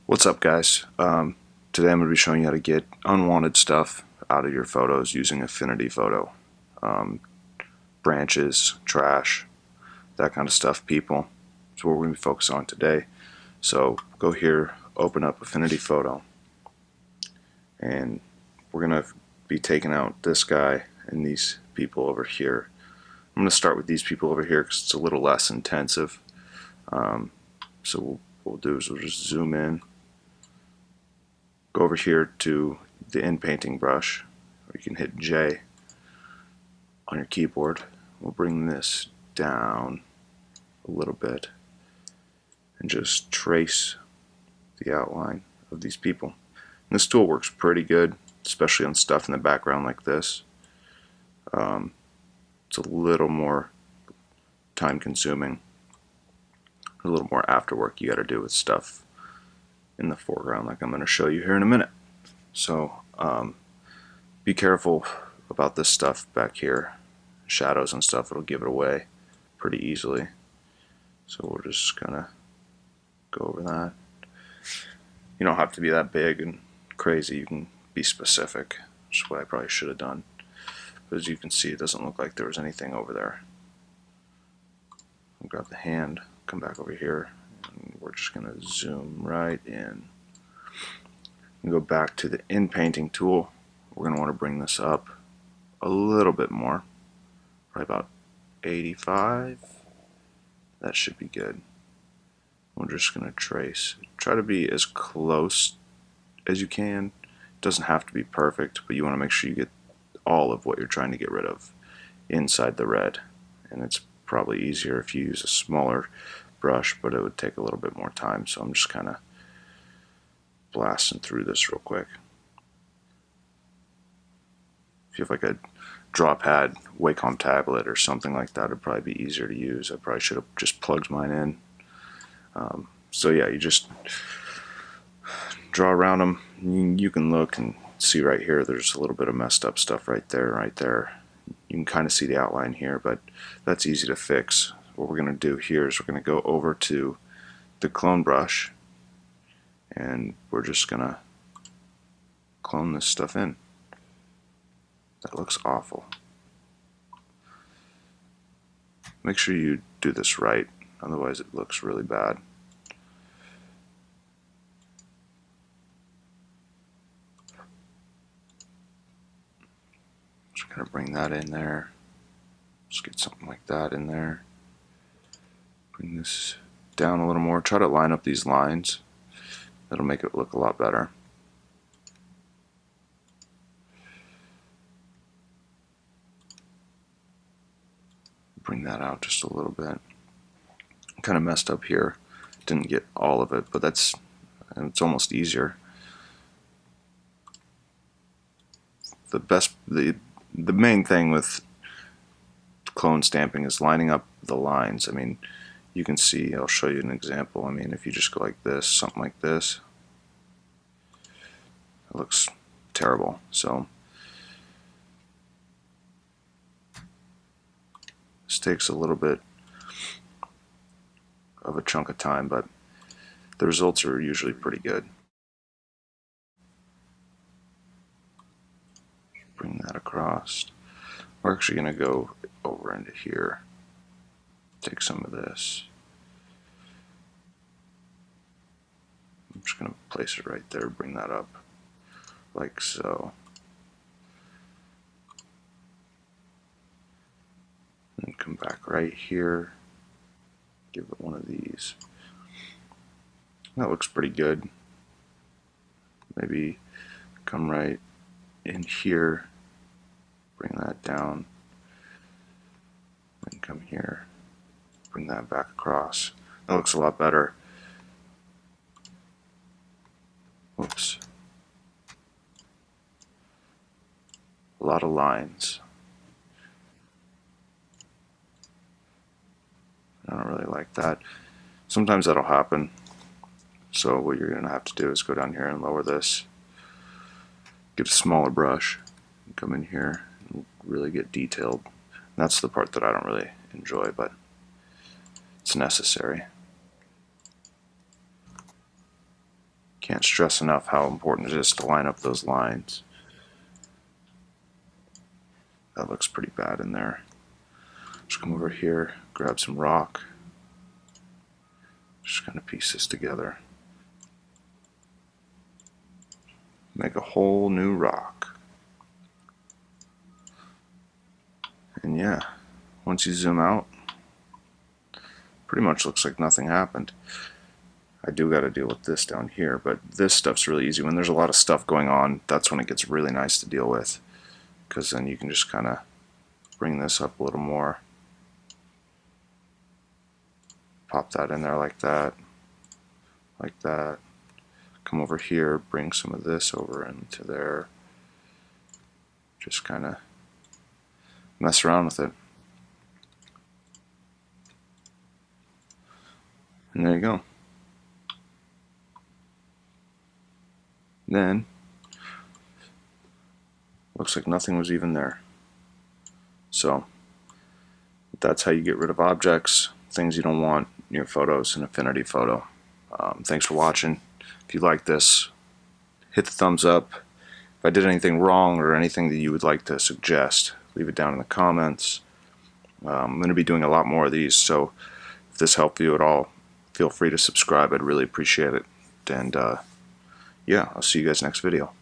What's up, guys? Today I'm going to be showing you how to get unwanted stuff out of your photos using Affinity Photo. Branches, trash, that kind of stuff, people. That's what we're going to be focusing on today. So go here, open up Affinity Photo, and we're going to be taking out this guy and these people over here. I'm going to start with these people over here because it's a little less intensive. So what we'll do is we'll just zoom in. Go over here to the in-painting brush, or you can hit J on your keyboard. We'll bring this down a little bit and just trace the outline of these people. And this tool works pretty good, especially on stuff in the background like this. It's a little more time consuming, a little more after work you got to do with stuff in the foreground, like I'm going to show you here in a minute. So be careful about this stuff back here, shadows and stuff. It'll give it away pretty easily. So we're just gonna go over that. You don't have to be that big and crazy. You can be specific, which is what I probably should have done. But as you can see, it doesn't look like there was anything over there. I'll grab the hand, come back over here, and we're just going to zoom right in. And go back to the in-painting tool. We're going to want to bring this up a little bit more, probably about 85. That should be good. We're just going to trace. Try to be as close as you can. It doesn't have to be perfect, but you want to make sure you get all of what you're trying to get rid of inside the red. And it's probably easier if you use a smaller brush, but it would take a little bit more time. So I'm just kind of blasting through this real quick. If you have like a draw pad, Wacom tablet or something like that, it'd probably be easier to use. I probably should have just plugged mine in. So yeah, you just draw around them. You can look and see right here, there's a little bit of messed up stuff right there. You can kind of see the outline here, but that's easy to fix. What we're going to do here is we're going to go over to the clone brush, and we're just going to clone this stuff in. That looks awful. Make sure you do this right, otherwise it looks really bad. Just kind of bring that in there. Just get something like that in there. Bring this down a little more. Try to line up these lines. That'll make it look a lot better. Bring that out just a little bit. Kind of messed up here. Didn't get all of it, but it's almost easier. The main thing with clone stamping is lining up the lines. I mean, you can see, I'll show you an example. I mean, if you just go like this, something like this, it looks terrible. So this takes a little bit of a chunk of time, but the results are usually pretty good. Bring that across. We're actually going to go over into here. Take some of this. I'm just going to place it right there, bring that up like so. And come back right here. Give it one of these. That looks pretty good. Maybe come right in here, bring that down, and come here, bring that back across. That looks a lot better. Whoops. A lot of lines. I don't really like that. Sometimes that'll happen. So what you're going to have to do is go down here and lower this. Get a smaller brush. And come in here and really get detailed. And that's the part that I don't really enjoy, but it's necessary. Can't stress enough how important it is to line up those lines. That looks pretty bad in there. Just come over here, grab some rock. Just kind of piece this together. Make a whole new rock. And yeah, once you zoom out, pretty much looks like nothing happened. I do got to deal with this down here, but this stuff's really easy. When there's a lot of stuff going on, that's when it gets really nice to deal with, because then you can just kind of bring this up a little more. Pop that in there like that, like that. Come over here, bring some of this over into there. Just kind of mess around with it. And there you go. Then, looks like nothing was even there. So, that's how you get rid of objects, things you don't want in your photos in Affinity Photo. Thanks for watching. If you like this, hit the thumbs up. If I did anything wrong or anything that you would like to suggest, leave it down in the comments. I'm going to be doing a lot more of these, so if this helped you at all, feel free to subscribe. I'd really appreciate it. And yeah, I'll see you guys next video.